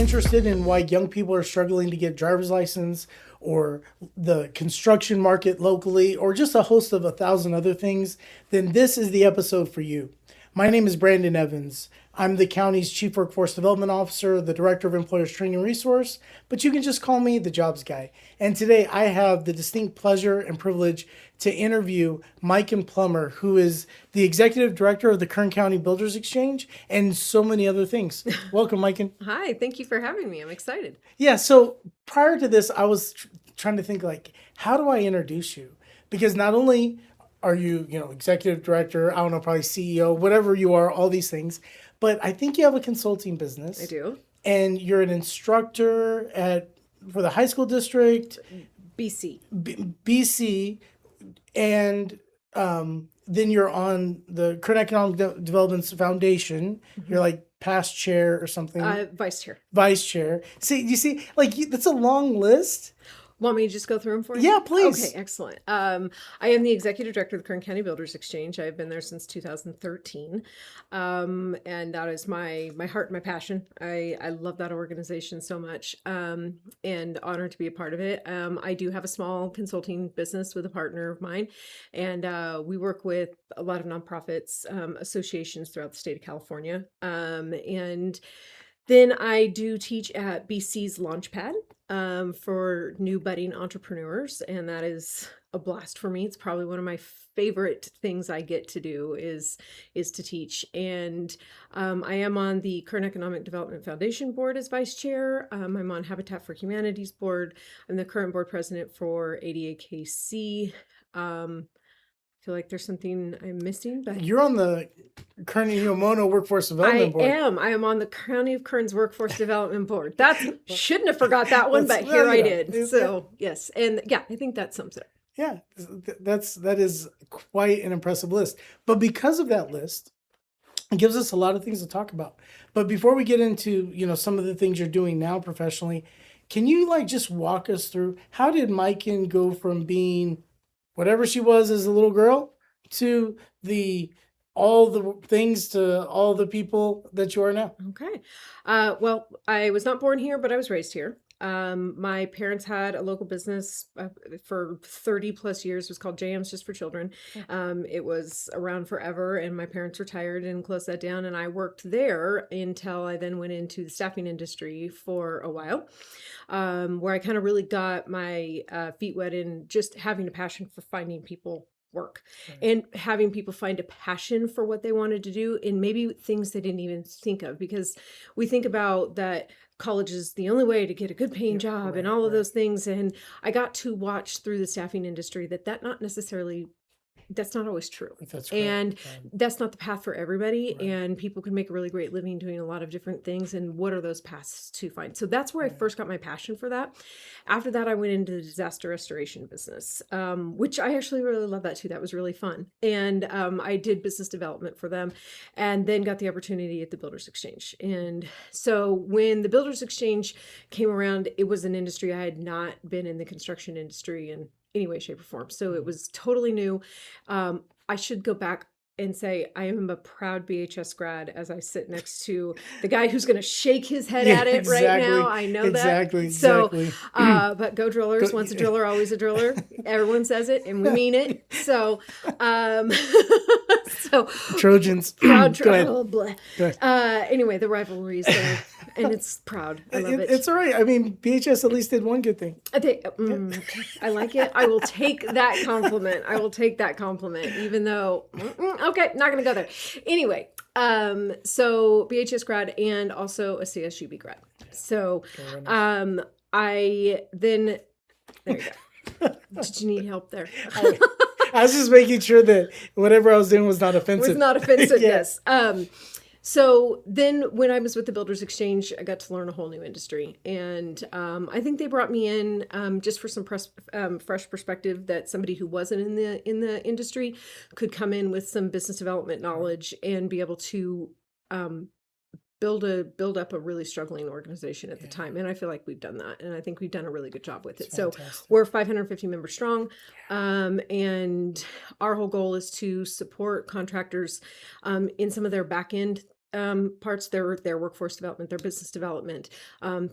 interested in why young people are struggling to get driver's license or the construction market locally or just a host of 1,000 other things, then this is the episode for you. My name is Brandon Evans. I'm the county's Chief Workforce Development Officer, the Director of Employers Training Resource, but you can just call me the Jobs Guy. And today I have the distinct pleasure and privilege to interview Mikin Plummer, who is the Executive Director of the Kern County Builders Exchange and so many other things. Welcome, Mikin. Hi, thank you for having me. I'm excited. Yeah, so prior to this, I was trying to think how do I introduce you? Because not only are you, executive director, I don't know, probably CEO, whatever you are, all these things. But I think you have a consulting business. I do. And you're an instructor for the high school district. BC. BC. And then you're on the Kern Economic Development Foundation. Mm-hmm. You're like past chair or something. Vice chair. Vice chair. See, you see, that's a long list. Want me to just go through them for you? Yeah, please. Okay, excellent. I am the Executive Director of the Kern County Builders Exchange. I've been there since 2013. And that is my heart and my passion. I love that organization so much and honored to be a part of it. I do have a small consulting business with a partner of mine. And we work with a lot of nonprofits, associations throughout the state of California. And then I do teach at BC's Launchpad for new budding entrepreneurs, and that is a blast for me. It's probably one of my favorite things I get to do is to teach. And I am on the Kern Economic Development Foundation board as vice chair. I'm on Habitat for Humanity's board. I'm the current board president for ADAKC. Feel like there's something I'm missing, but you're on the Kern Mono Workforce Development Board. I am on the County of Kern's Workforce Development Board. Shouldn't have forgot that one, but here I did. So yes, and yeah, I think that sums it up. Yeah, that is quite an impressive list. But because of that list, it gives us a lot of things to talk about. But before we get into some of the things you're doing now professionally, can you just walk us through how did Mikin go from being whatever she was as a little girl to all the things to all the people that you are now? Okay. Well, I was not born here, but I was raised here. My parents had a local business for 30 plus years. It was called JM's Just for Children. It was around forever, and my parents retired and closed that down. And I worked there until I then went into the staffing industry for a while, where I kind of really got my feet wet in just having a passion for finding people work and having people find a passion for what they wanted to do and maybe things they didn't even think of, because we think about that college is the only way to get a good paying job and all of those things. And I got to watch through the staffing industry that's not always true. That's right. And that's not the path for everybody. Right. And people can make a really great living doing a lot of different things. And what are those paths to find? So that's where I first got my passion for that. After that, I went into the disaster restoration business, which I actually really love that too. That was really fun. And I did business development for them and then got the opportunity at the Builders Exchange. And so when the Builders Exchange came around, it was an industry I had not been in the construction industry in any way, shape, or form. So it was totally new. I should go back and say I am a proud BHS grad as I sit next to the guy who's going to shake his head at it right now. I know that. Exactly. So, but go drillers. Once a driller, always a driller. Everyone says it and we mean it. So, Trojans. Proud anyway, the rivalry is there and it's proud. I love it. It's all right. I mean, BHS at least did one good thing. I like it. I will take that compliment. Even though, okay, not going to go there. Anyway, so BHS grad and also a CSUB grad. So, I then, there you go. Did you need help there? I was just making sure that whatever I was doing was not offensive. Yes. So then when I was with the Builders Exchange, I got to learn a whole new industry. And I think they brought me in just for some fresh perspective, that somebody who wasn't in the industry could come in with some business development knowledge and be able to build up a really struggling organization at the time. And I feel like we've done that. And I think we've done a really good job with it. So we're 550 members strong. And our whole goal is to support contractors in some of their back end parts, their workforce development, their business development,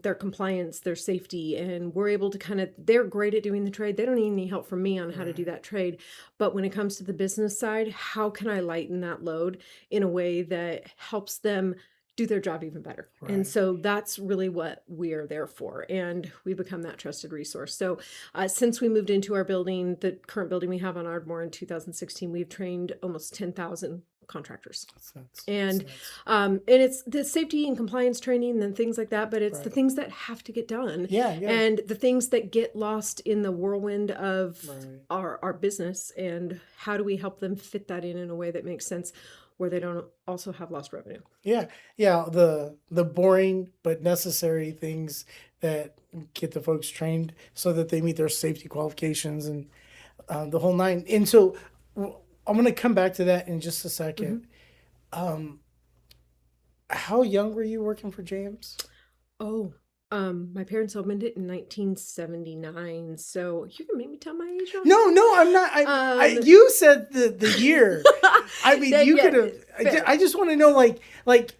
their compliance, their safety, and we're able to they're great at doing the trade. They don't need any help from me on how to do that trade. But when it comes to the business side, how can I lighten that load in a way that helps them do their job even better? And Right. so that's really what we are there for. And we become that trusted resource. So since we moved into our building, the current building we have on Ardmore in 2016, we've trained almost 10,000 contractors. That's nuts. And That's nuts. and it's the safety and compliance training and things like that, but it's the Right. things that have to get done. Yeah, yeah. And the things that get lost in the whirlwind of Right. our business, and how do we help them fit that in a way that makes sense where they don't also have lost revenue. Yeah, yeah, the boring but necessary things that get the folks trained so that they meet their safety qualifications and the whole nine. And so I'm going to come back to that in just a second. Um, how young were you working for James? Oh, my parents opened it in 1979, so you can make me tell my age on No, no, I'm not. You said the year. I mean, Then, you yeah, could have. fair. I just want to know, like,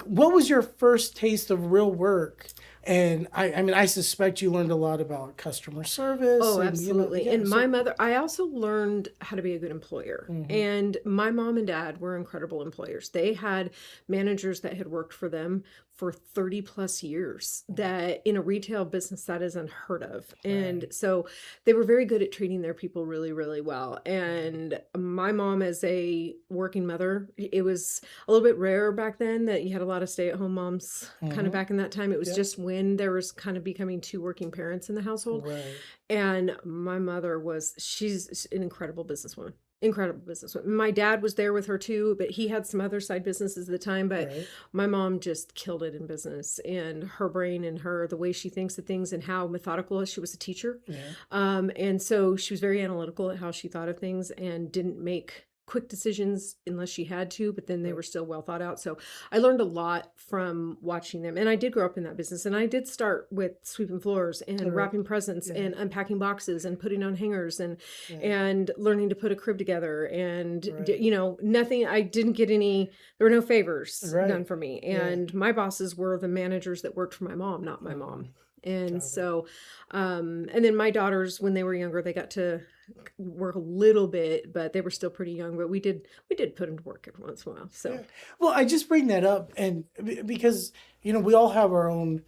what was your first taste of real work? And I mean, I suspect you learned a lot about customer service. Oh, and, absolutely. yeah, And my so, mother, I also learned how to be a good employer. And my mom and dad were incredible employers. They had managers that had worked for them for 30 plus years, that in a retail business that is unheard of. And so they were very good at treating their people really, really well. And my mom, as a working mother, it was a little bit rare back then that you had a lot of stay-at-home moms kind of back in that time. It was Yep. just when there was kind of becoming two working parents in the household. right. And my mother she's an incredible businesswoman. Incredible businesswoman. My dad was there with her too, but he had some other side businesses at the time. But Right. my mom just killed it in business, and her brain and the way she thinks of things and how methodical she was a teacher. Yeah. And so she was very analytical at how she thought of things and didn't make quick decisions unless she had to, but then they were still well thought out. So I learned a lot from watching them. And I did grow up in that business. And I did start with sweeping floors and wrapping presents and unpacking boxes and putting on hangers and learning to put a crib together. And, nothing, I didn't get any, there were no favors Right. done for me. And my bosses were the managers that worked for my mom, not my mom. And so, and then my daughters, when they were younger, they got to work a little bit, but they were still pretty young. But we did put them to work every once in a while. So Yeah. Well, I just bring that up, and because we all have our own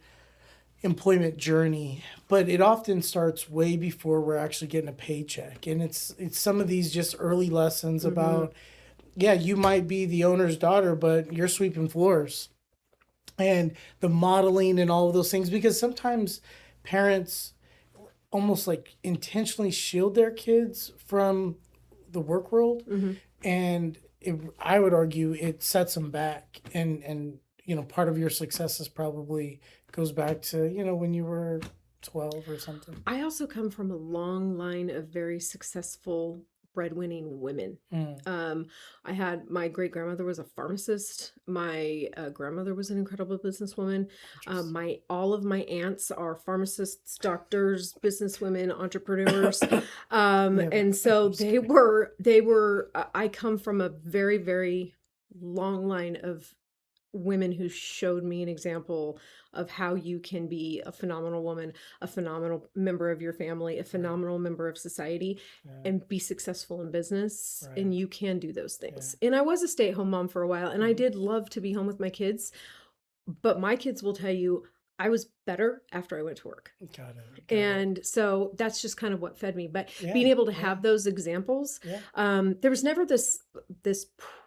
employment journey, but it often starts way before we're actually getting a paycheck, and it's some of these just early lessons about, yeah, you might be the owner's daughter, but you're sweeping floors, and the modeling and all of those things, because sometimes parents almost like intentionally shield their kids from the work world, and I would argue it sets them back, and part of your success is probably goes back to when you were 12 or something. I also come from a long line of very successful breadwinning women. I had my great grandmother was a pharmacist. My grandmother was an incredible businesswoman. All of my aunts are pharmacists, doctors, businesswomen, entrepreneurs, and so they were. I come from a very, very long line of women who showed me an example of how you can be a phenomenal woman, a phenomenal member of your family, a phenomenal member of society, and be successful in business. And you can do those things. And I was a stay-at-home mom for a while, and I did love to be home with my kids, but my kids will tell you I was better after I went to work. Got it. And so that's just kind of what fed me. But being able to have those examples, there was never this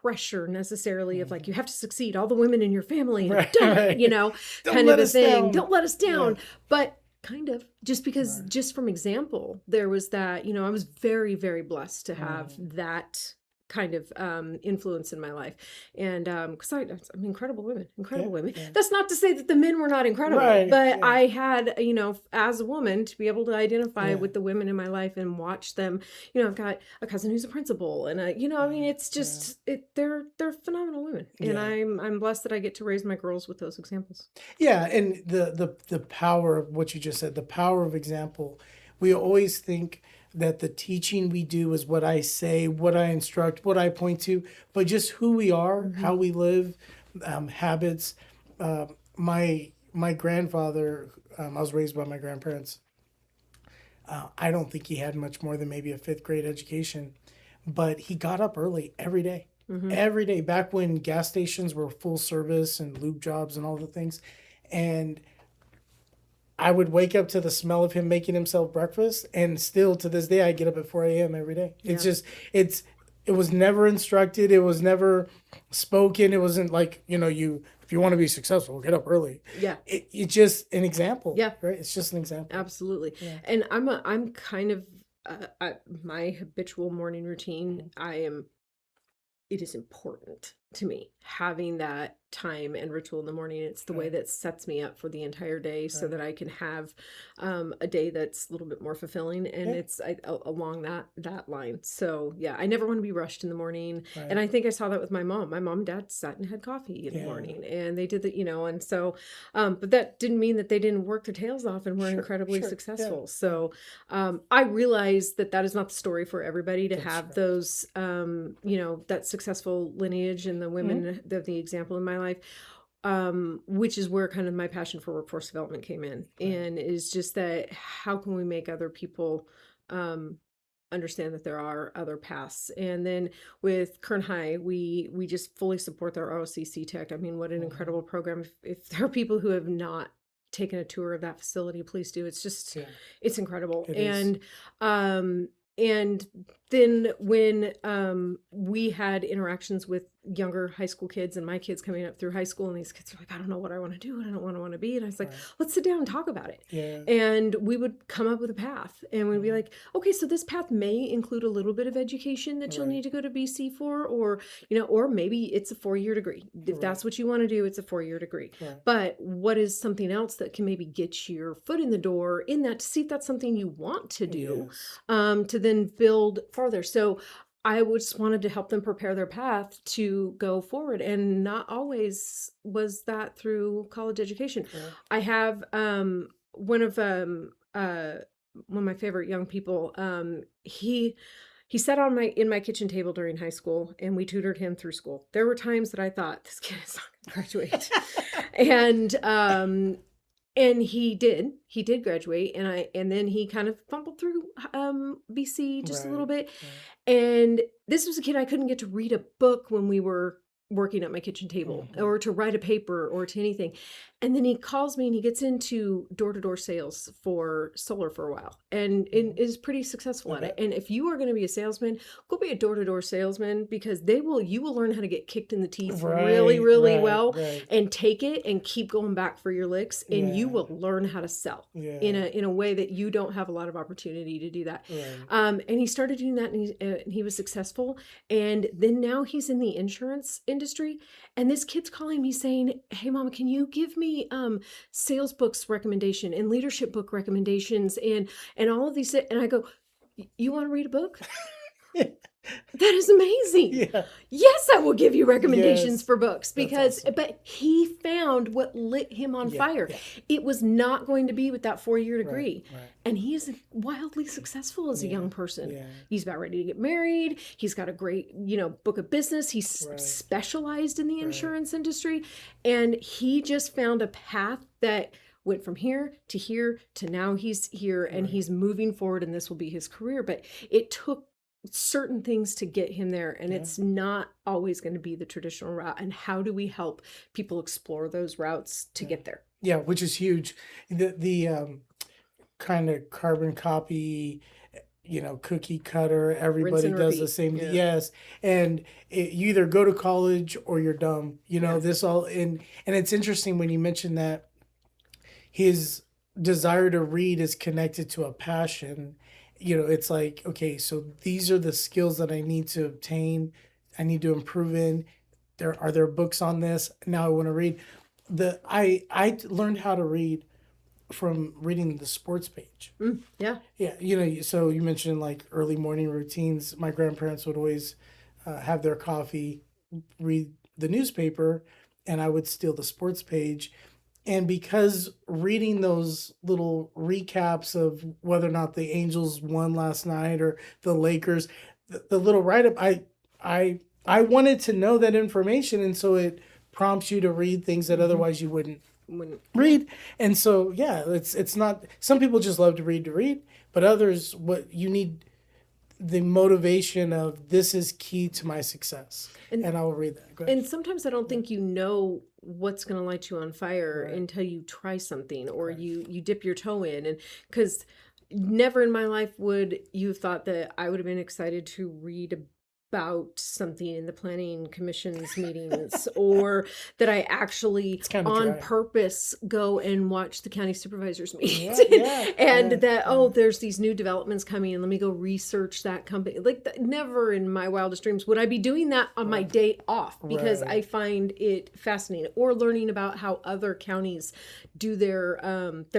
pressure necessarily of like, you have to succeed, all the women in your family have done it, kind of a thing. Don't let us down. But kind of just because just from example, there was that, I was very, very blessed to have that kind of influence in my life. And because I'm incredible women. That's not to say that the men were not incredible, but I had, as a woman, to be able to identify with the women in my life and watch them. I've got a cousin who's a principal, and it's just they're phenomenal women, and I'm blessed that I get to raise my girls with those examples. Yeah, and the power of what you just said, the power of example. We always think that the teaching we do is what I say, what I instruct, what I point to, but just who we are, how we live, habits. My grandfather, I was raised by my grandparents. I don't think he had much more than maybe a fifth grade education, but he got up early every day. Mm-hmm. Every day, back when gas stations were full service and lube jobs and all the things. And I would wake up to the smell of him making himself breakfast, and still to this day, I get up at 4 a.m. every day. It's Yeah. just, it was never instructed. It was never spoken. It wasn't like, if you want to be successful, get up early. Yeah. It's just an example. Yeah. Right? It's just an example. Absolutely. Yeah. And I'm kind of, my habitual morning routine, it is important to me having that time and ritual in the morning. It's the way that sets me up for the entire day so that I can have a day that's a little bit more fulfilling, and it's along that line. So yeah, I never want to be rushed in the morning. And I think I saw that with my mom. My mom and dad sat and had coffee in the morning, and they did that, and so but that didn't mean that they didn't work their tails off and were incredibly successful. So I realize that is not the story for everybody to have those that successful lineage and the women the example in my life, which is where kind of my passion for workforce development came in. And is just that how can we make other people understand that there are other paths. And then with Kern High, we just fully support their ROCC Tech. I mean, what an incredible program. If there are people who have not taken a tour of that facility, please do. It's just it's incredible. And then when we had interactions with younger high school kids and my kids coming up through high school, and these kids are like, I don't know what I want to do. I don't want to be. And I was like, let's sit down and talk about it. And we would come up with a path, and we'd be like, okay, so this path may include a little bit of education that you'll need to go to BC for, or, or maybe it's a 4-year degree. If that's what you want to do, it's a 4-year degree. But what is something else that can maybe get your foot in the door in that, to see if that's something you want to do, to then build farther. So I just wanted to help them prepare their path to go forward. And not always was that through college education. I have one of my favorite young people. He sat in my kitchen table during high school, and we tutored him through school. There were times that I thought, this kid is not going to graduate. And he did graduate, and then he kind of fumbled through BC just a little bit. And this was a kid I couldn't get to read a book when we were working at my kitchen table, or to write a paper, or to anything. And then he calls me, and he gets into door-to-door sales for solar for a while, and is pretty successful at it. And if you are going to be a salesman, go be a door-to-door salesman, because you will learn how to get kicked in the teeth really well, and take it and keep going back for your licks, and you will learn how to sell in a way that you don't have a lot of opportunity to do that. And he started doing that, and he was successful. And then now he's in the insurance industry, and this kid's calling me saying, hey mama, can you give me sales books recommendation and leadership book recommendations and all of these. And I go, you want to read a book? That is amazing. Yes, I will give you recommendations for books, because awesome. But he found what lit him on fire. It was not going to be with that 4-year degree. And he is wildly successful as a young person. He's about ready to get married. He's got a great, book of business. He's specialized in the insurance industry. And he just found a path that went from here to now he's here, and he's moving forward, and this will be his career. But it took certain things to get him there, and it's not always going to be the traditional route. And how do we help people explore those routes to get there? Which is huge. The kind of carbon copy, cookie cutter, everybody does the same. And you either go to college or you're dumb. This all, and it's interesting when you mention that his desire to read is connected to a passion. It's like, okay, so these are the skills that I need to obtain. I need to improve in. Are there books on this? Now I want to read. I learned how to read from reading the sports page. So you mentioned like early morning routines. My grandparents would always have their coffee, read the newspaper, and I would steal the sports page. And because reading those little recaps of whether or not the Angels won last night or the Lakers, the little write-up, I wanted to know that information. And so it prompts you to read things that otherwise you wouldn't When read. And so, yeah, it's not, some people just love to read, but others, what you need, the motivation of this is key to my success. And I will read that. Go ahead. And sometimes I don't think you know what's going to light you on fire Right. until you try something or Right. you dip your toe in. And because never in my life would you have thought that I would have been excited to read about something in the planning commission's meetings, or that I actually kind of on dry. purpose go and watch the county supervisors meetings, Yeah, and yeah, that oh, there's these new developments coming and let me go research that company. Like never in my wildest dreams would I be doing that on my day off, because Right. I find it fascinating, or learning about how other counties do their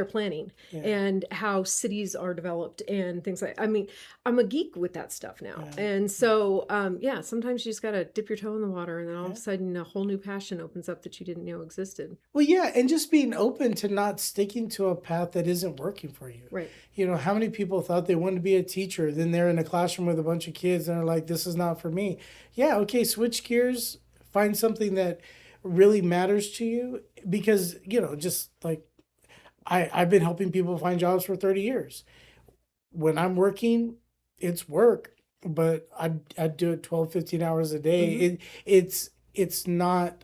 planning and how cities are developed and things like. I mean, I'm a geek with that stuff now, and so yeah, sometimes you just gotta dip your toe in the water, and then all of a sudden a whole new passion opens up that you didn't know existed. Well, yeah, and just being open to not sticking to a path that isn't working for you. Right. You know, how many people thought they wanted to be a teacher, then they're in a classroom with a bunch of kids and are like, this is not for me. Yeah, okay, switch gears, find something that really matters to you, because, you know, just like I've been helping people find jobs for 30 years. When I'm working, it's work, but I do it 12, 15 hours a day. It's not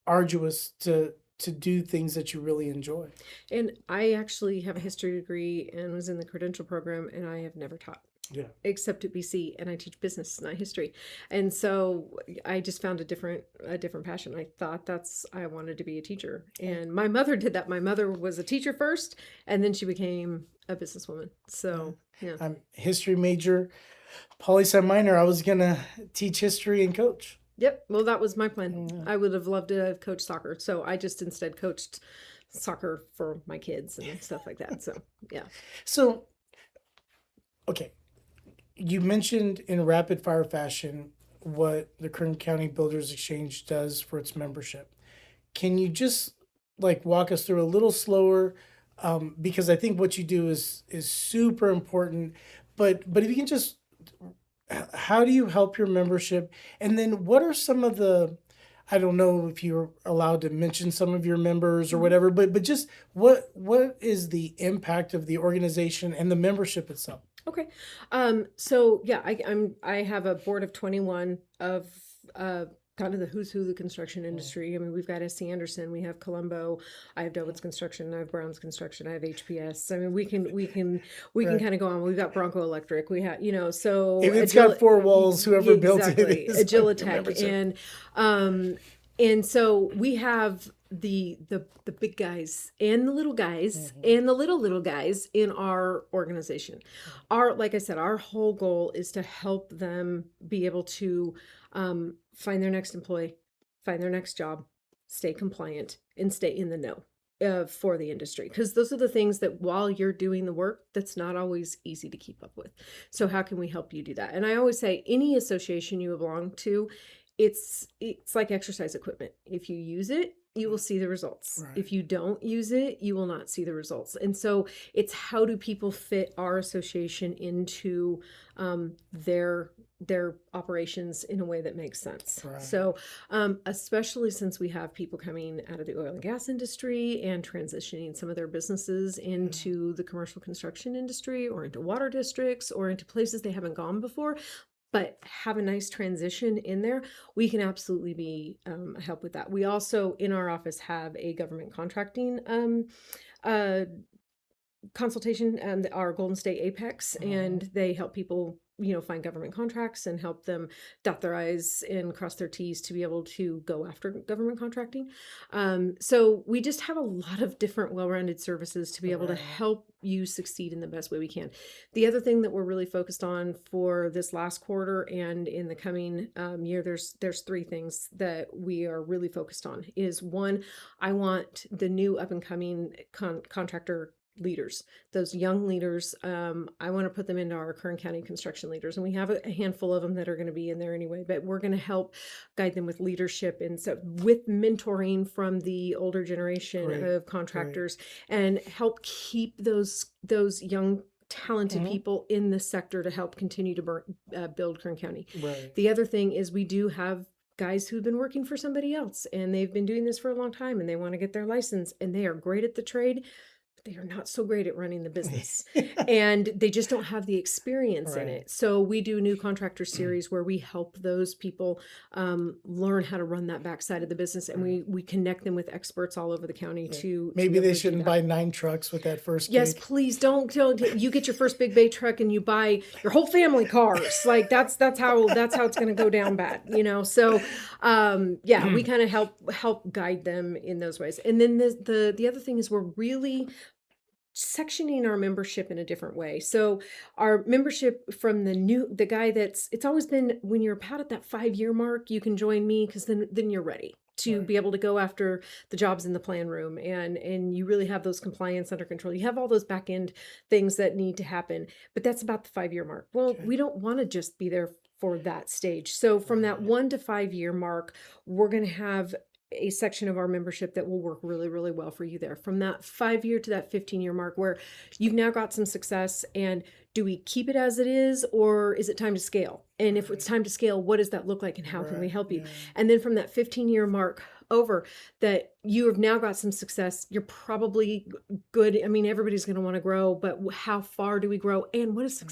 arduous to do things that you really enjoy. And I actually have a history degree and was in the credential program, and I have never taught. Yeah. Except at BC, and I teach business, not history. And so I just found a different passion. I thought I wanted to be a teacher. And my mother did that. My mother was a teacher first, and then she became a businesswoman. So yeah. I'm history major, poli-sci minor. I was gonna teach history and coach. Yep. Well, that was my plan. I would have loved to have coached soccer. So I just instead coached soccer for my kids and stuff like that. So yeah. So, okay. You mentioned in rapid fire fashion what the Kern County Builders Exchange does for its membership. Can you just like walk us through a little slower? Because I think what you do is super important. But if you can just, how do you help your membership? And then what are some of the, I don't know if you're allowed to mention some of your members or whatever, but just what is the impact of the organization and the membership itself? Okay. So yeah, I have a board of 21 of kind of the who's who of the construction industry. I mean, we've got SC Anderson, we have Colombo, I have Dovett's Construction, I have Brown's Construction, I have HPS. I mean, we can Right. kind of go on. We've got Bronco Electric. We have, so If it's got four walls, whoever built it exactly is Agilitech, membership. and so we have the big guys and the little guys and the little guys in our organization. Like I said, our whole goal is to help them be able to find their next employee, find their next job, stay compliant, and stay in the know for the industry, because those are the things that while you're doing the work, that's not always easy to keep up with. So how can we help you do that? And I always say any association you belong to, it's like exercise equipment. If you use it, you will see the results. Right. If you don't use it, you will not see the results. And so it's how do people fit our association into their operations in a way that makes sense. Right. So especially since we have people coming out of the oil and gas industry and transitioning some of their businesses into the commercial construction industry or into water districts or into places they haven't gone before, but have a nice transition in there, we can absolutely be help with that. We also in our office have a government contracting consultation, our Golden State Apex, and they help people find government contracts and help them dot their I's and cross their T's to be able to go after government contracting. So we just have a lot of different well-rounded services to be able to help you succeed in the best way we can. The other thing that we're really focused on for this last quarter and in the coming year, there's three things that we are really focused on. Is one, I want the new up and coming contractor leaders, those young leaders. I want to put them into our Kern County construction leaders, and we have a handful of them that are going to be in there anyway, but we're going to help guide them with leadership and so with mentoring from the older generation of contractors and help keep those young talented people in the sector to help continue to build Kern County. Right. The other thing is we do have guys who've been working for somebody else and they've been doing this for a long time and they want to get their license and they are great at the trade, they are not so great at running the business and they just don't have the experience in Right. it. So we do new contractor series where we help those people learn how to run that backside of the business, and Right. we connect them with experts all over the county Yeah. to Maybe be able they to do shouldn't that. buy 9 trucks with that first Yes, gig. please don't you get your first big bay truck and you buy your whole family cars. Like that's how it's going to go down bad, you know. So yeah, we kind of help guide them in those ways. And then the other thing is we're really sectioning our membership in a different way. So our membership from the guy it's always been, when you're about at that 5-year mark, you can join me, because then you're ready to Right. be able to go after the jobs in the plan room, and you really have those compliance under control. You have all those back end things that need to happen, but that's about the 5-year mark. Well, Okay. we don't want to just be there for that stage. So from that Right. 1 to 5 year mark, we're going to have a section of our membership that will work really, really well for you there. From that 5-year to that 15-year mark, where you've now got some success, and do we keep it as it is, or is it time to scale? And if it's time to scale, what does that look like, and how can we Right. help you? Yeah. And then from that 15-year mark over, that you have now got some success, you're probably good. I mean, everybody's going to want to grow, but how far do we grow? And what does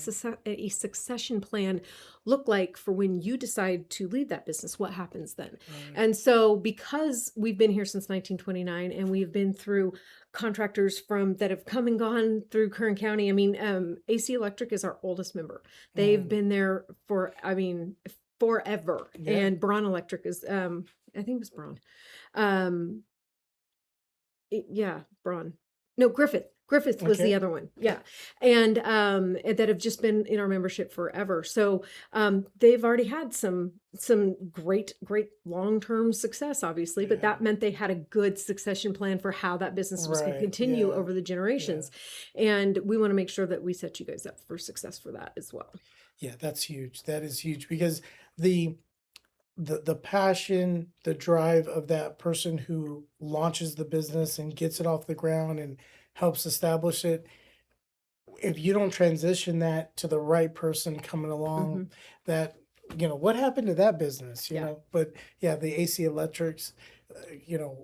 a succession plan look like for when you decide to leave that business? What happens then? Right. And so, because we've been here since 1929, and we've been through contractors from that have come and gone through Kern County. I mean, AC Electric is our oldest member. They've been there for, I mean, forever. Yeah. And Braun Electric is, I think it was Braun. Um, yeah, Braun. No, Griffith. Griffith was the Okay. other one. Yeah. And that have just been in our membership forever. So they've already had some great long-term success, obviously, but Yeah. that meant they had a good succession plan for how that business was going to Right. continue Yeah. over the generations. And we want to make sure that we set you guys up for success for that as well. Yeah, that's huge. That is huge, because the the passion, the drive of that person who launches the business and gets it off the ground and helps establish it, if you don't transition that to the right person coming along, Hmm. that, what happened to that business, Yeah. But yeah, the AC Electrics,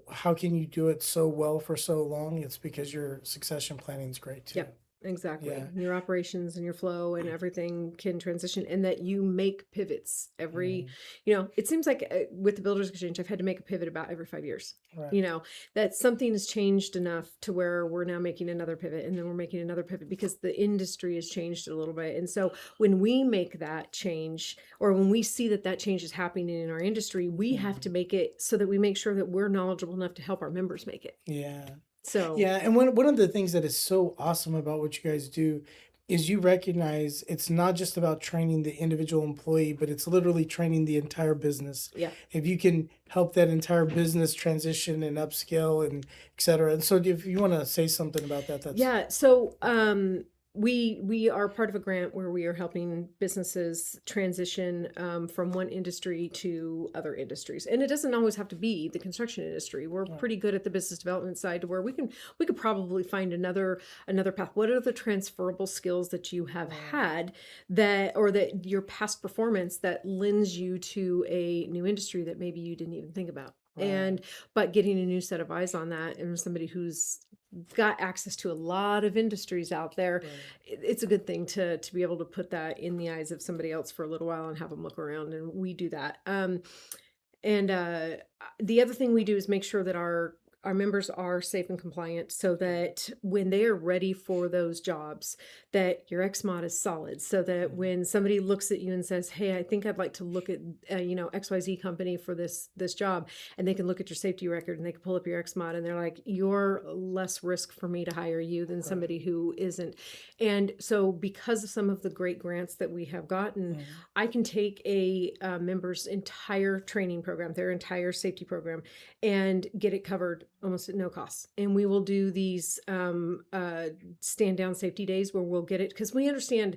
how can you do it so well for so long? It's because your succession planning is great too. Yeah. Exactly. Yeah. Your operations and your flow and everything can transition, and that you make pivots every, Mm, it seems like with the Builders Exchange, I've had to make a pivot about every 5 years. right. That something has changed enough to where we're now making another pivot, and then we're making another pivot, because the industry has changed a little bit. And so when we make that change, or when we see that change is happening in our industry, we have to make it so that we make sure that we're knowledgeable enough to help our members make it. Yeah. So Yeah, and one of the things that is so awesome about what you guys do is you recognize it's not just about training the individual employee, but it's literally training the entire business. yeah. If you can help that entire business transition and upscale and et cetera. And so if you want to say something about that, that's Yeah, so we are part of a grant where we are helping businesses transition from one industry to other industries, and it doesn't always have to be the construction industry. We're right. pretty good at the business development side, to where we could probably find another path. What are the transferable skills that you have had, or that your past performance that lends you to a new industry that maybe you didn't even think about? Right. But getting a new set of eyes on that, and somebody who's got access to a lot of industries out there, Right. it's a good thing to be able to put that in the eyes of somebody else for a little while and have them look around, and we do that. And the other thing we do is make sure that our members are safe and compliant, so that when they are ready for those jobs, that your XMOD is solid, so that when somebody looks at you and says, "Hey, I think I'd like to look at XYZ company for this job," and they can look at your safety record and they can pull up your XMOD, and they're like, "You're less risk for me to hire you than somebody who isn't." And so, because of some of the great grants that we have gotten, I can take a member's entire training program, their entire safety program, and get it covered almost at no cost. And we will do these stand down safety days where we'll get it, because we understand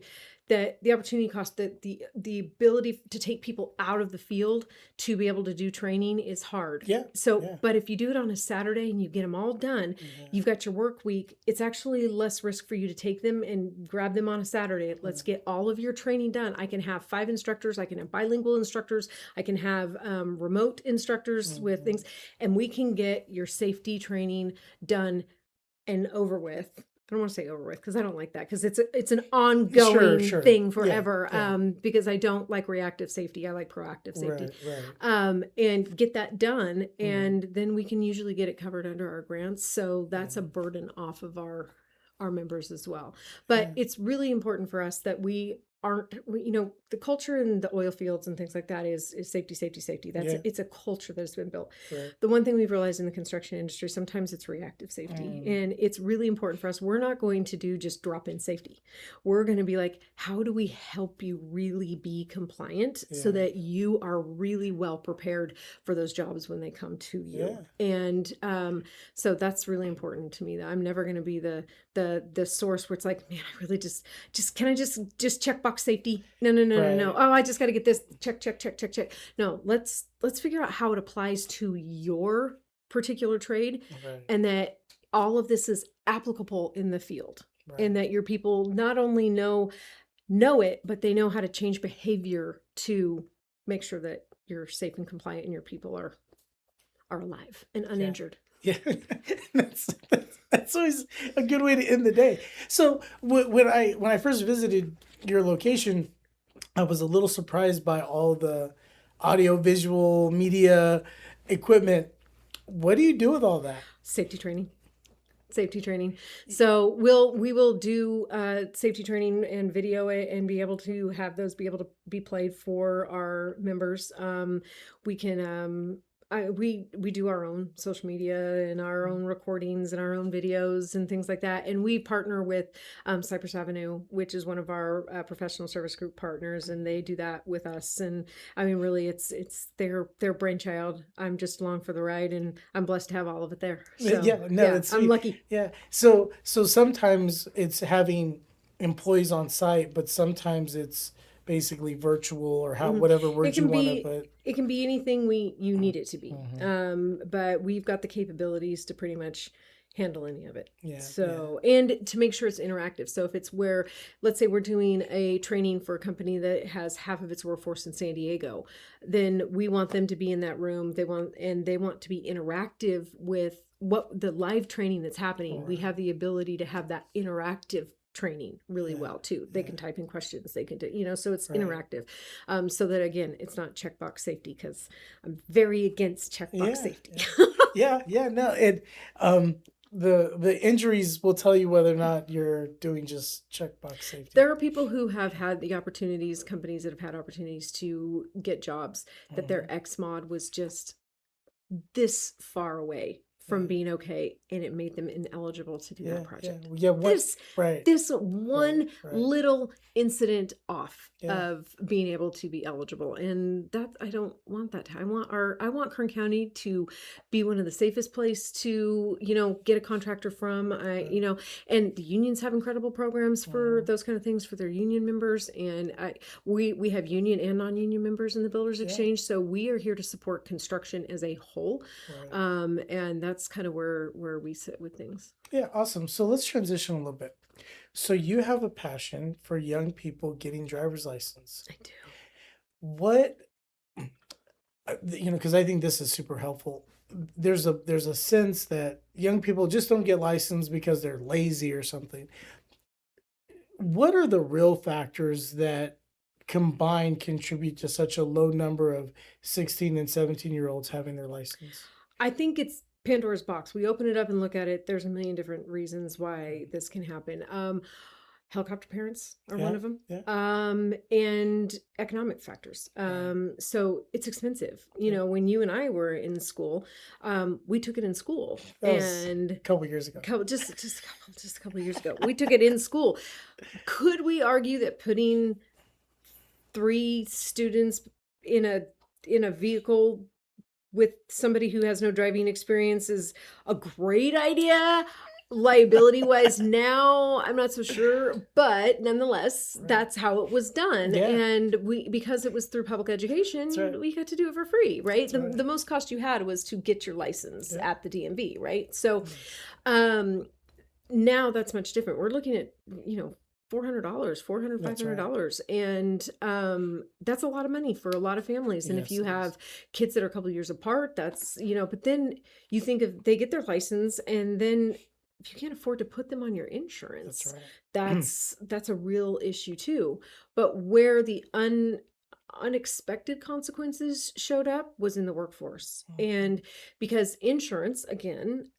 that the opportunity cost, that the ability to take people out of the field to be able to do training is hard. Yeah. So, Yeah. but if you do it on a Saturday and you get them all done, Yeah. you've got your work week. It's actually less risk for you to take them and grab them on a Saturday. Let's get all of your training done. I can have 5 instructors. I can have bilingual instructors. I can have remote instructors with things, and we can get your safety training done and over with. I don't want to say over with because I don't like that, because it's an ongoing Sure. thing Yeah. forever. Yeah. Because I don't like reactive safety. I like proactive safety. Right. And get that done, and then we can usually get it covered under our grants. So that's a burden off of our members as well. But it's really important for us that we aren't, the culture in the oil fields and things like that is safety. It's a culture that's been built. Right. The one thing we've realized in the construction industry, sometimes it's reactive safety, and it's really important for us. We're not going to do just drop-in safety. We're going to be like, how do we help you really be compliant so that you are really well prepared for those jobs when they come to you? And so that's really important to me, that I'm never going to be the source where it's like, man, I really just can I just check box safety? No. Oh, I just got to get this check. No, let's figure out how it applies to your particular trade, and that all of this is applicable in the field, and that your people not only know it, but they know how to change behavior to make sure that you're safe and compliant and your people are alive and uninjured. Yeah, that's always a good way to end the day. So when I first visited your location, I was a little surprised by all the audio visual media equipment. What do you do with all that? Safety training. So we will do safety training and video it, and be able to have those be able to be played for our members. We can we do our own social media and our own recordings and our own videos and things like that. And we partner with Cypress Avenue, which is one of our professional service group partners, and they do that with us. And I mean, really, it's their brainchild. I'm just along for the ride, and I'm blessed to have all of it there. So, It's sweet. I'm lucky. Yeah. So sometimes it's having employees on site, but sometimes it's basically virtual, or whatever words you want to put. It can be anything you need it to be. But we've got the capabilities to pretty much handle any of it. And to make sure it's interactive. So if it's where, let's say we're doing a training for a company that has half of its workforce in San Diego, then we want them to be in that room. They want to be interactive with what the live training that's happening. We have the ability to have that interactive training really well too. They can type in questions, they can do, so it's interactive. So that, again, it's not checkbox safety, because I'm very against checkbox safety. No, the injuries will tell you whether or not you're doing just checkbox safety. There are people who have had the opportunities, companies that have had opportunities to get jobs that their ex-mod was just this far away from being okay, and it made them ineligible to do that project. This one little incident off of being able to be eligible, and that I don't want that. I want Kern County to be one of the safest place to get a contractor from. And the unions have incredible programs for those kind of things for their union members, and we have union and non-union members in the Builders Exchange, so we are here to support construction as a whole, and that's kind of where we sit with things. Yeah, awesome. So let's transition a little bit. So you have a passion for young people getting driver's license. I do. What, because I think this is super helpful. There's a sense that young people just don't get licensed because they're lazy or something. What are the real factors that combined contribute to such a low number of 16 and 17-year-olds having their license? I think it's Pandora's box. We open it up and look at it. There's a million different reasons why this can happen. Helicopter parents are one of them. And economic factors. So it's expensive. When you and I were in school, we took it in school. And a couple years ago. Just a couple of years ago. We took it in school. Could we argue that putting 3 students in a vehicle with somebody who has no driving experience is a great idea? liability wise now, I'm not so sure, but nonetheless, that's how it was done. Yeah. And because it was through public education, right. we got to do it for free, right? right. The most cost you had was to get your license Yeah. at the DMV, right? So now that's much different. We're looking at, $400, $400, That's $500. And that's a lot of money for a lot of families. And if Yes, you it have kids that are a couple of years apart, that's, but then you think if they get their license and then if you can't afford to put them on your insurance, That's that's a real issue too. But where the unexpected consequences showed up was in the workforce. And because insurance, again,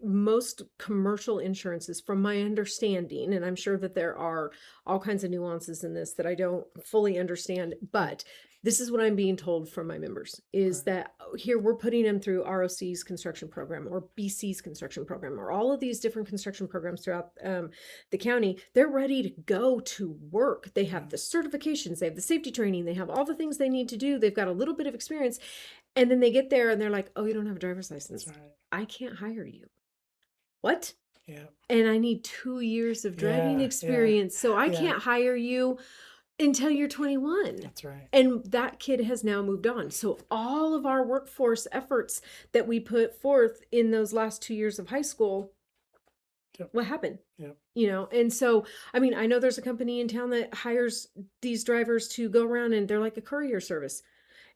most commercial insurances, from my understanding, and I'm sure that there are all kinds of nuances in this that I don't fully understand, but this is what I'm being told from my members is that here we're putting them through ROC's construction program or BC's construction program or all of these different construction programs throughout the county. They're ready to go to work. They have the certifications, they have the safety training, they have all the things they need to do. They've got a little bit of experience. And then they get there and they're like, oh, you don't have a driver's license. I can't hire you. What? Yeah. And I need 2 years of driving experience. So I can't hire you until you're 21. That's right. And that kid has now moved on. So all of our workforce efforts that we put forth in those last 2 years of high school, what happened? And so, I mean, I know there's a company in town that hires these drivers to go around and they're like a courier service.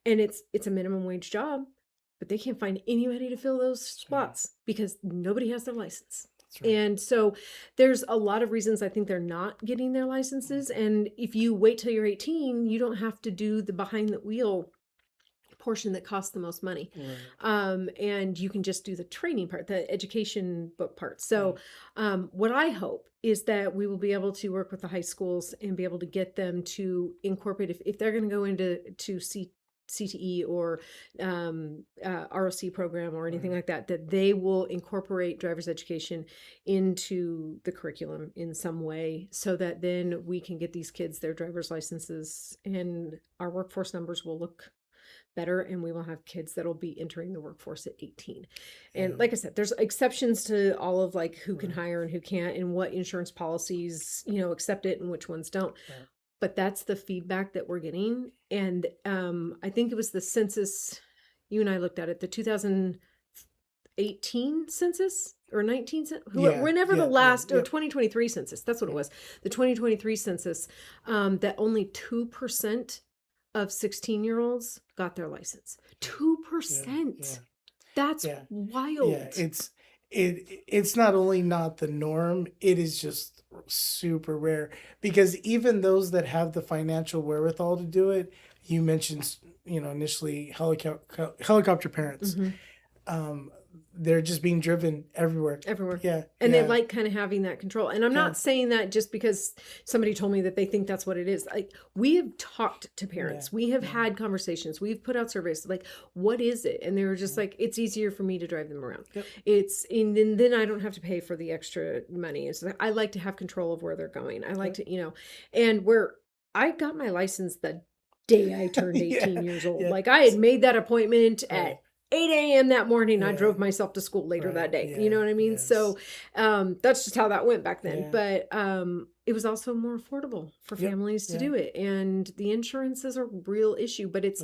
And it's a minimum wage job, but they can't find anybody to fill those spots because nobody has their license. And so there's a lot of reasons I think they're not getting their licenses. And if you wait till you're 18, you don't have to do the behind the wheel portion that costs the most money. And you can just do the training part, the education book part. So what I hope is that we will be able to work with the high schools and be able to get them to incorporate, if they're going to go into CTE or ROC program or anything like that, that they will incorporate driver's education into the curriculum in some way so that then we can get these kids their driver's licenses and our workforce numbers will look better and we will have kids that will be entering the workforce at 18. And like I said, there's exceptions to all of like who can hire and who can't and what insurance policies, accept it and which ones don't. But that's the feedback that we're getting. And I think it was the census, you and I looked at it, the 2018 census or 19, whenever the last, or 2023 census, that's what it was. The 2023 census, that only 2% of 16-year-olds got their license. 2%. That's wild. It's not only not the norm, it is just super rare because even those that have the financial wherewithal to do it, you mentioned, initially helicopter parents. They're just being driven everywhere. And they like kind of having that control. And I'm not saying that just because somebody told me that they think that's what it is. Like we have talked to parents, we have had conversations, we've put out surveys like, what is it? And they were just like, it's easier for me to drive them around. And then I don't have to pay for the extra money. It's like, I like to have control of where they're going. I like to, and where I got my license the day I turned 18 years old. Like I had made that appointment at 8 a.m. that morning. I drove myself to school later that day. You know what I mean? So that's just how that went back then. But it was also more affordable for families to do it. And the insurance is a real issue, but it's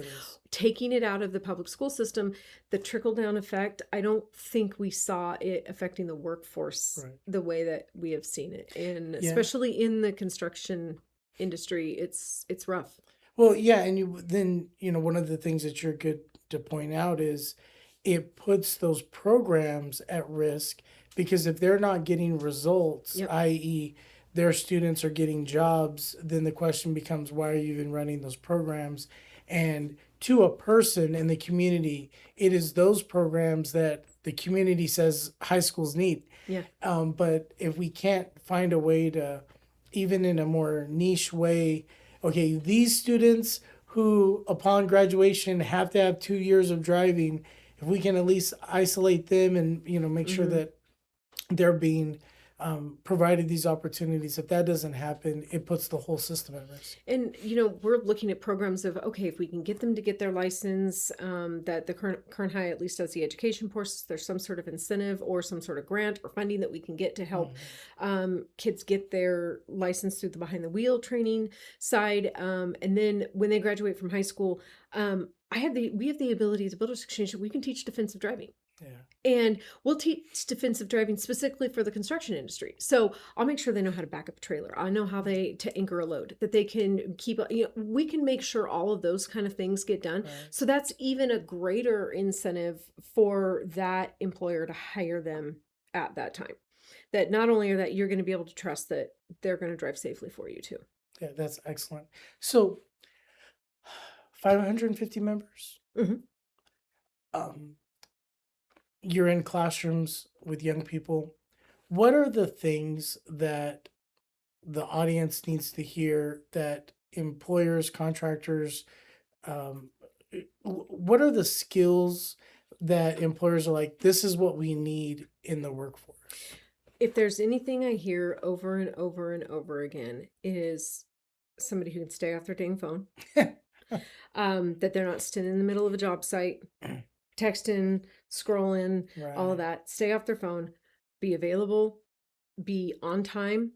taking it out of the public school system. The trickle down effect, I don't think we saw it affecting the workforce the way that we have seen it. And especially in the construction industry, it's rough. Well, and one of the things that you're good to point out is it puts those programs at risk because if they're not getting results, i.e., their students are getting jobs, then the question becomes, why are you even running those programs? And to a person in the community, it is those programs that the community says high schools need. But if we can't find a way to, even in a more niche way, okay, these students who upon graduation have to have 2 years of driving, if we can at least isolate them and make sure that they're being provided these opportunities. If that doesn't happen, it puts the whole system at risk. And we're looking at programs of, okay, if we can get them to get their license, that the current high at least does the education courses, there's some sort of incentive or some sort of grant or funding that we can get to help kids get their license through the behind the wheel training side. And then when they graduate from high school, we have the ability to Builders Exchange that we can teach defensive driving. Yeah. And we'll teach defensive driving specifically for the construction industry. So I'll make sure they know how to back up a trailer. I know how to anchor a load, that they can keep, we can make sure all of those kind of things get done. Right. So that's even a greater incentive for that employer to hire them at that time. That not only are that you're going to be able to trust that they're going to drive safely for you too. Yeah, that's excellent. So 550 members. You're in classrooms with young people. What are the things that the audience needs to hear that employers, contractors, what are the skills that employers are like, this is what we need in the workforce? If there's anything I hear over and over and over again is somebody who can stay off their dang phone, that they're not sitting in the middle of a job site, texting, scrolling, all of that. Stay off their phone, be available, be on time,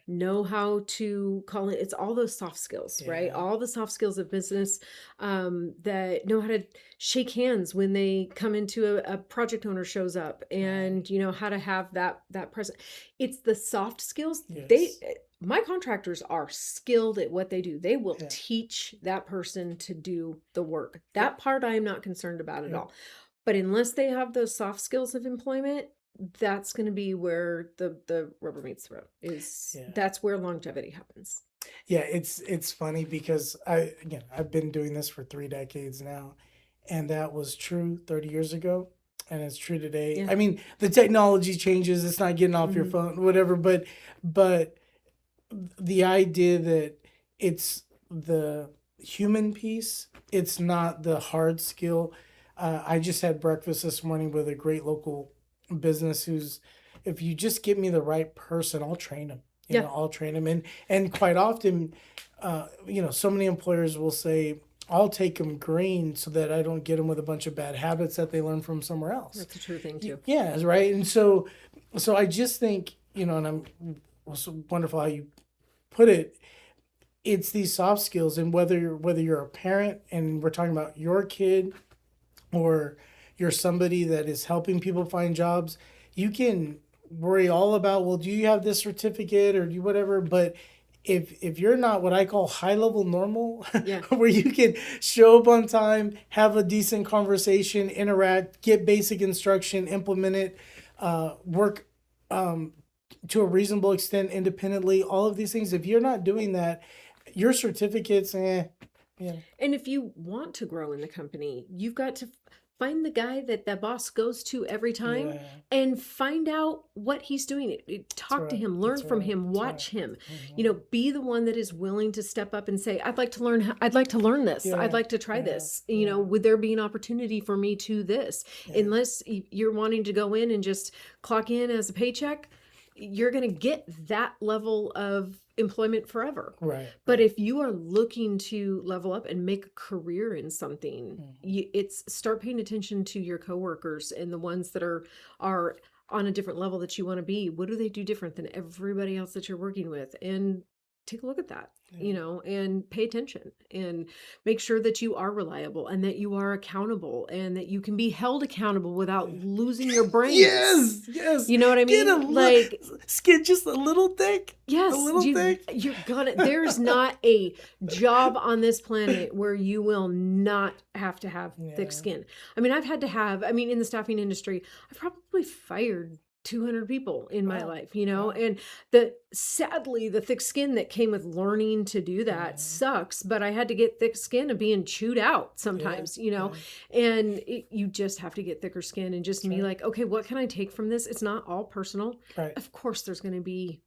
know how to call it. It's all those soft skills, right? All the soft skills of business, that know how to shake hands when they come into a project owner shows up, and how to have that present. It's the soft skills. My contractors are skilled at what they do. They will teach that person to do the work. That part I am not concerned about at all. But unless they have those soft skills of employment, that's going to be where the rubber meets the road. That's where longevity happens. Yeah, it's funny because I've been doing this for 3 decades now, and that was true 30 years ago. And it's true today. Yeah. I mean, the technology changes. It's not getting off your phone, whatever. But the idea that it's the human piece, it's not the hard skill. I just had breakfast this morning with a great local business who's, if you just give me the right person, I'll train them. I'll train them. And quite often, so many employers will say, I'll take them green so that I don't get them with a bunch of bad habits that they learn from somewhere else. That's a true thing too. Yeah, right. And so I just think, and it's wonderful how you put it. It's these soft skills, and whether you're a parent and we're talking about your kid, or you're somebody that is helping people find jobs, you can worry all about, well, do you have this certificate or do you whatever, but if you're not what I call high level normal, where you can show up on time, have a decent conversation, interact, get basic instruction, implement it, work to a reasonable extent independently, all of these things, if you're not doing that, your certificates, Yeah. And if you want to grow in the company, you've got to find the guy that the boss goes to every time and find out what he's doing. Talk to him, learn from him, watch him. Be the one that is willing to step up and say, I'd like to learn this. I'd like to try this. Would there be an opportunity for me to this? Unless you're wanting to go in and just clock in as a paycheck, you're going to get that level of employment forever. Right. But if you are looking to level up and make a career in something, it's start paying attention to your coworkers and the ones that are on a different level that you want to be. What do they do different than everybody else that you're working with? And take a look at that, and pay attention and make sure that you are reliable and that you are accountable and that you can be held accountable without losing your brain. Yes. You know what I mean? Skin just a little thick. Yes. A little thick. You're gonna, there's not a job on this planet where you will not have to have thick skin. I mean, in the staffing industry, I've probably fired 200 people in my life, and sadly the thick skin that came with learning to do that sucks, but I had to get thick skin of being chewed out sometimes, and you just have to get thicker skin and just be like, okay, what can I take from this? It's not all personal. Right. Of course there's going to be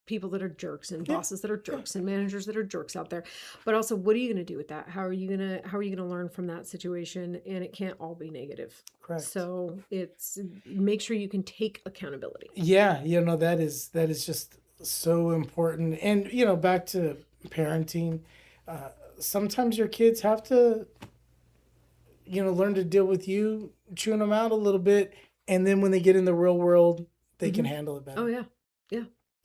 people that are jerks and Yeah. bosses that are jerks and managers that are jerks out there. But also, what are you going to do with that? How are you going to learn from that situation? And it can't all be negative. Correct. So make sure you can take accountability. Yeah, that is just so important. And back to parenting, sometimes your kids have to learn to deal with you chewing them out a little bit, and then when they get in the real world, they can handle it better. Oh yeah,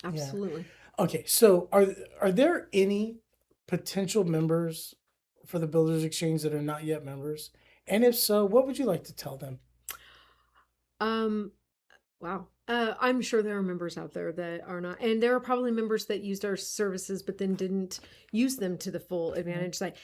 absolutely. Okay, so are there any potential members for the Builders Exchange that are not yet members? And if so, what would you like to tell them? Wow. I'm sure there are members out there that are not, and there are probably members that used our services but then didn't use them to the full advantage. Like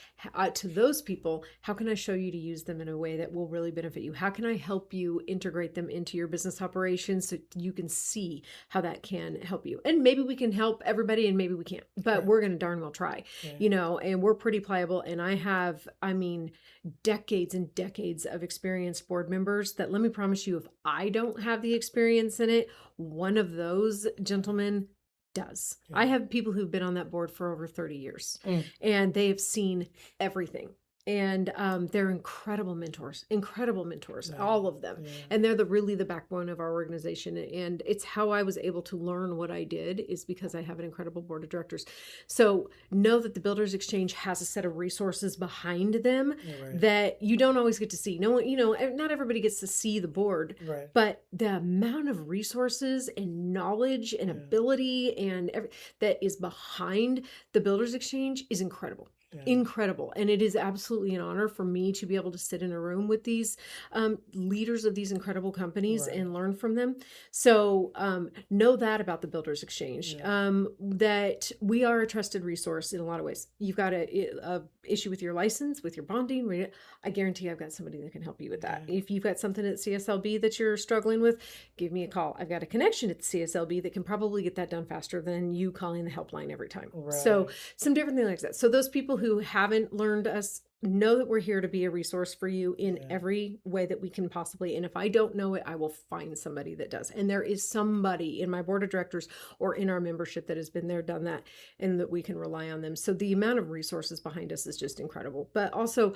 to those people, how can I show you to use them in a way that will really benefit you? How can I help you integrate them into your business operations so you can see how that can help you? And maybe we can help everybody and maybe we can't, but we're going to darn well try, and we're pretty pliable. And I mean, decades and decades of experienced board members that, let me promise you, if I don't have the experience in it, one of those gentlemen does. I have people who've been on that board for over 30 years and they have seen everything. And they're incredible mentors, all of them. Yeah. And they're really the backbone of our organization. And it's how I was able to learn what I did, is because I have an incredible board of directors. So know that the Builders Exchange has a set of resources behind them that you don't always get to see. No one, not everybody gets to see the board, but the amount of resources and knowledge and ability and that is behind the Builders Exchange is incredible. Incredible. And it is absolutely an honor for me to be able to sit in a room with these leaders of these incredible companies and learn from them. So know that about the Builders Exchange, that we are a trusted resource in a lot of ways. You've got a issue with your license, with your bonding, I guarantee I've got somebody that can help you with that. If you've got something at CSLB that you're struggling with, give me a call. I've got a connection at the CSLB that can probably get that done faster than you calling the helpline every time. So some different things like that. So those people who haven't learned us, know that we're here to be a resource for you in every way that we can possibly. And if I don't know it, I will find somebody that does. And there is somebody in my board of directors or in our membership that has been there, done that, and that we can rely on them. So the amount of resources behind us is just incredible. But also,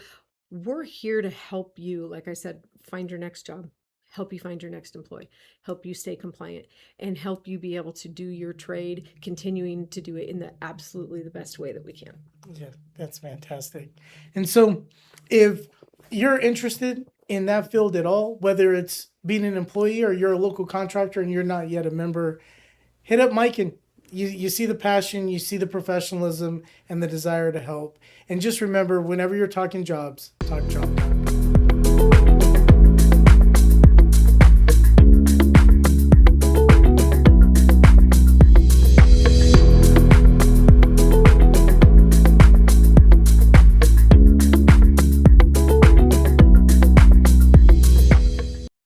we're here to help you, like I said, find your next job, help you find your next employee, help you stay compliant, and help you be able to do your trade, continuing to do it in the absolutely the best way that we can. Yeah, that's fantastic. And so if you're interested in that field at all, whether it's being an employee or you're a local contractor and you're not yet a member, hit up Mikin. You see the passion, you see the professionalism and the desire to help. And just remember, whenever you're talking jobs, talk jobs.